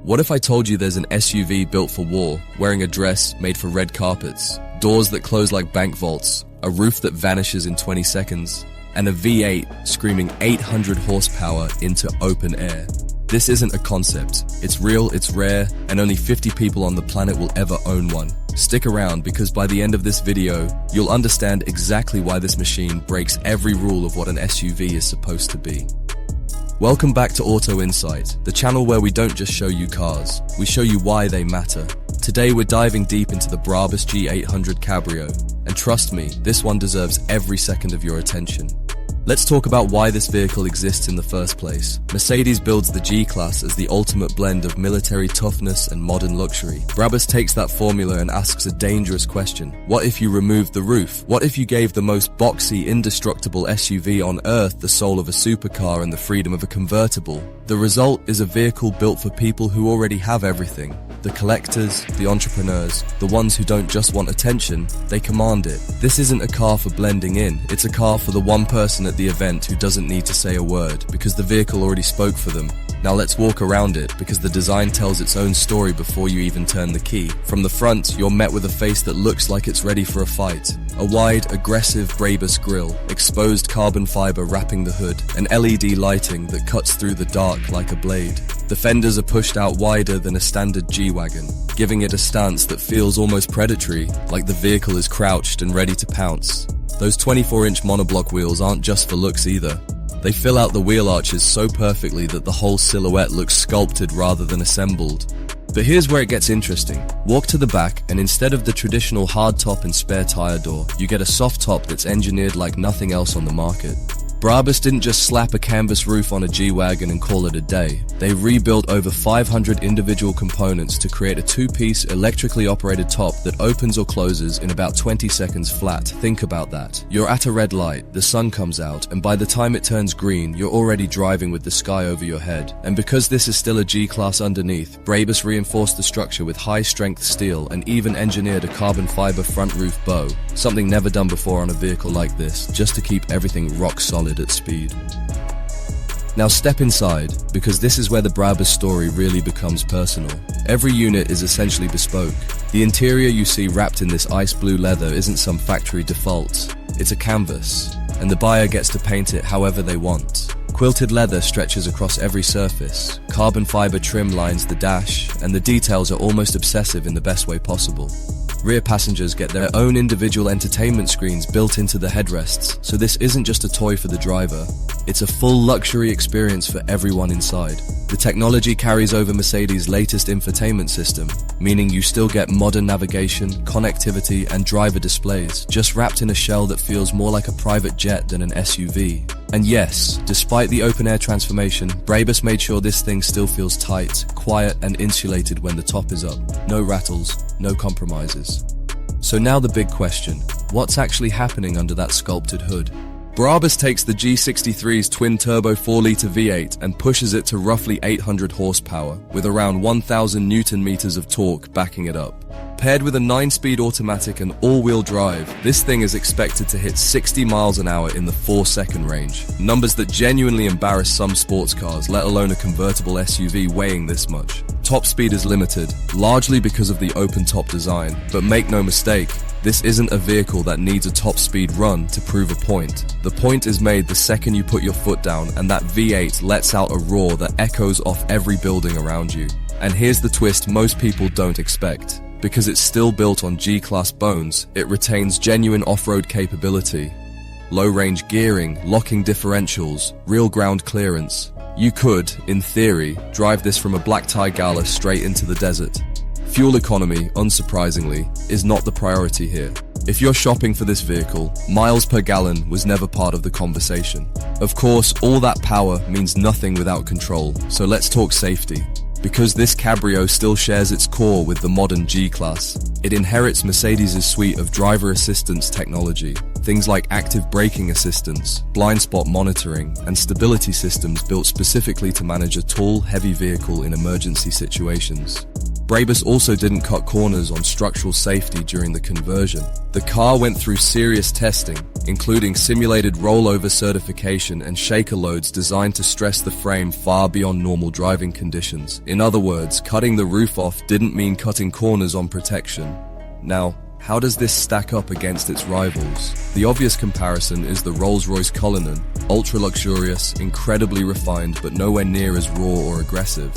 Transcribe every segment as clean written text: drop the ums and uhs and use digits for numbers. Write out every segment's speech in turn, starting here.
What if I told you there's an SUV built for war, wearing a dress made for red carpets, doors that close like bank vaults, a roof that vanishes in 20 seconds, and a V8 screaming 800 horsepower into open air? This isn't a concept. It's real, it's rare, and only 50 people on the planet will ever own one. Stick around, because by the end of this video, you'll understand exactly why this machine breaks every rule of what an SUV is supposed to be. Welcome back to Auto Insight, the channel where we don't just show you cars, we show you why they matter. Today we're diving deep into the Brabus G800 Cabrio, and trust me, this one deserves every second of your attention. Let's talk about why this vehicle exists in the first place. Mercedes builds the G-Class as the ultimate blend of military toughness and modern luxury. Brabus takes that formula and asks a dangerous question. What if you removed the roof? What if you gave the most boxy, indestructible SUV on earth the soul of a supercar and the freedom of a convertible? The result is a vehicle built for people who already have everything. The collectors, the entrepreneurs, the ones who don't just want attention, they command it. This isn't a car for blending in, it's a car for the one person at the event who doesn't need to say a word, because the vehicle already spoke for them. Now let's walk around it, because the design tells its own story before you even turn the key. From the front, you're met with a face that looks like it's ready for a fight. A wide, aggressive Brabus grille, exposed carbon fiber wrapping the hood, and LED lighting that cuts through the dark like a blade. The fenders are pushed out wider than a standard G Wagon, giving it a stance that feels almost predatory, like the vehicle is crouched and ready to pounce. Those 24-inch monoblock wheels aren't just for looks either. They fill out the wheel arches so perfectly that the whole silhouette looks sculpted rather than assembled. But here's where it gets interesting. Walk to the back, and instead of the traditional hardtop and spare tire door, you get a soft top that's engineered like nothing else on the market. Brabus didn't just slap a canvas roof on a G Wagon and call it a day. They rebuilt over 500 individual components to create a two-piece electrically operated top that opens or closes in about 20 seconds flat. Think about that. You're at a red light, the sun comes out, and by the time it turns green, you're already driving with the sky over your head. And because this is still a G-Class underneath, Brabus reinforced the structure with high-strength steel and even engineered a carbon fiber front roof bow, something never done before on a vehicle like this, just to keep everything rock solid at speed. Now step inside, because this is where the Brabus story really becomes personal. Every unit is essentially bespoke. The interior you see wrapped in this ice blue leather isn't some factory default. It's a canvas, and the buyer gets to paint it however they want. Quilted leather stretches across every surface, carbon fiber trim lines the dash, and the details are almost obsessive in the best way possible. Rear passengers get their own individual entertainment screens built into the headrests, so this isn't just a toy for the driver. It's a full luxury experience for everyone inside. The technology carries over Mercedes' latest infotainment system, meaning you still get modern navigation, connectivity, and driver displays, just wrapped in a shell that feels more like a private jet than an SUV. And yes, despite the open-air transformation, Brabus made sure this thing still feels tight, quiet, and insulated when the top is up. No rattles, no compromises. So now the big question, what's actually happening under that sculpted hood? Brabus takes the G63's twin-turbo 4-litre V8 and pushes it to roughly 800 horsepower, with around 1,000 Newton-meters of torque backing it up. Paired with a 9-speed automatic and all-wheel drive, this thing is expected to hit 60 miles an hour in the 4-second range. Numbers that genuinely embarrass some sports cars, let alone a convertible SUV weighing this much. Top speed is limited, largely because of the open-top design, but make no mistake, this isn't a vehicle that needs a top speed run to prove a point. The point is made the second you put your foot down and that V8 lets out a roar that echoes off every building around you. And here's the twist most people don't expect. Because it's still built on G-Class bones, it retains genuine off-road capability. Low-range gearing, locking differentials, real ground clearance. You could, in theory, drive this from a black tie gala straight into the desert. Fuel economy, unsurprisingly, is not the priority here. If you're shopping for this vehicle, miles per gallon was never part of the conversation. Of course, all that power means nothing without control, so let's talk safety. Because this Cabrio still shares its core with the modern G-Class, it inherits Mercedes' suite of driver assistance technology, things like active braking assistance, blind spot monitoring, and stability systems built specifically to manage a tall, heavy vehicle in emergency situations. Brabus also didn't cut corners on structural safety during the conversion. The car went through serious testing, including simulated rollover certification and shaker loads designed to stress the frame far beyond normal driving conditions. In other words, cutting the roof off didn't mean cutting corners on protection. Now, how does this stack up against its rivals? The obvious comparison is the Rolls-Royce Cullinan, ultra-luxurious, incredibly refined, but nowhere near as raw or aggressive.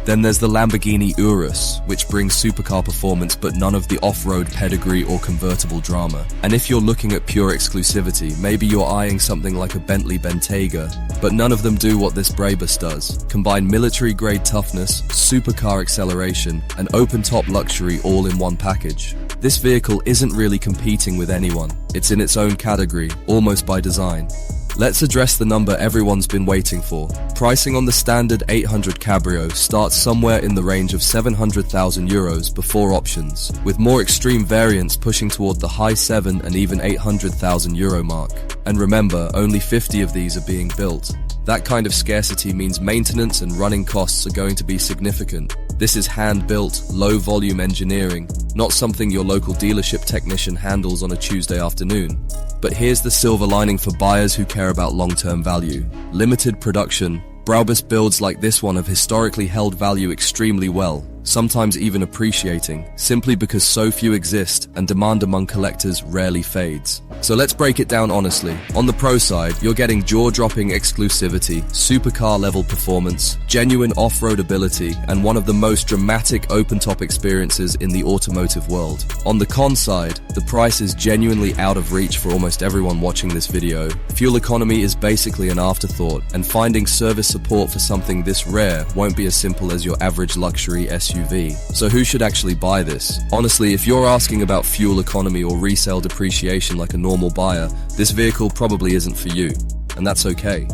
Then there's the Lamborghini Urus, which brings supercar performance but none of the off-road pedigree or convertible drama. And if you're looking at pure exclusivity, maybe you're eyeing something like a Bentley Bentayga, but none of them do what this Brabus does. Combine military-grade toughness, supercar acceleration, and open-top luxury all in one package. This vehicle isn't really competing with anyone. It's in its own category, almost by design. Let's address the number everyone's been waiting for. Pricing on the standard 800 Cabrio starts somewhere in the range of €700,000 before options, with more extreme variants pushing toward the high €7 and even €800,000 mark. And remember, only 50 of these are being built. That kind of scarcity means maintenance and running costs are going to be significant. This is hand-built, low-volume engineering, not something your local dealership technician handles on a Tuesday afternoon. But here's the silver lining for buyers who care about long-term value. Limited production. Brabus builds like this one have historically held value extremely well, sometimes even appreciating, simply because so few exist and demand among collectors rarely fades. So let's break it down honestly. On the pro side, you're getting jaw-dropping exclusivity, supercar-level performance, genuine off-road ability, and one of the most dramatic open-top experiences in the automotive world. On the con side, the price is genuinely out of reach for almost everyone watching this video. Fuel economy is basically an afterthought, and finding service support for something this rare won't be as simple as your average luxury SUV. So who should actually buy this? Honestly, if you're asking about fuel economy or resale depreciation like a normal buyer, this vehicle probably isn't for you, and that's okay.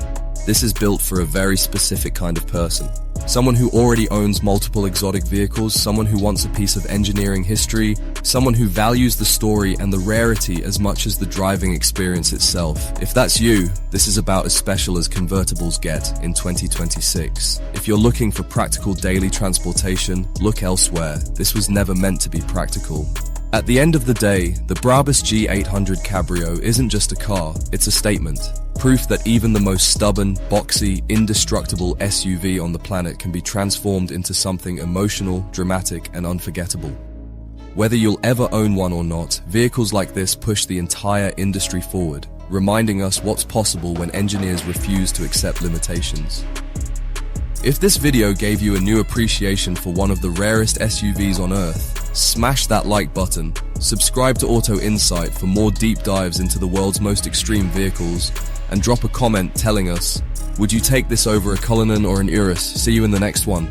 This is built for a very specific kind of person. Someone who already owns multiple exotic vehicles, someone who wants a piece of engineering history, someone who values the story and the rarity as much as the driving experience itself. If that's you, this is about as special as convertibles get in 2026. If you're looking for practical daily transportation, look elsewhere. This was never meant to be practical. At the end of the day, the Brabus G800 Cabrio isn't just a car, it's a statement. Proof that even the most stubborn, boxy, indestructible SUV on the planet can be transformed into something emotional, dramatic, and unforgettable. Whether you'll ever own one or not, vehicles like this push the entire industry forward, reminding us what's possible when engineers refuse to accept limitations. If this video gave you a new appreciation for one of the rarest SUVs on Earth, smash that like button, subscribe to Auto Insight for more deep dives into the world's most extreme vehicles, and drop a comment telling us, would you take this over a Cullinan or an Urus? See you in the next one.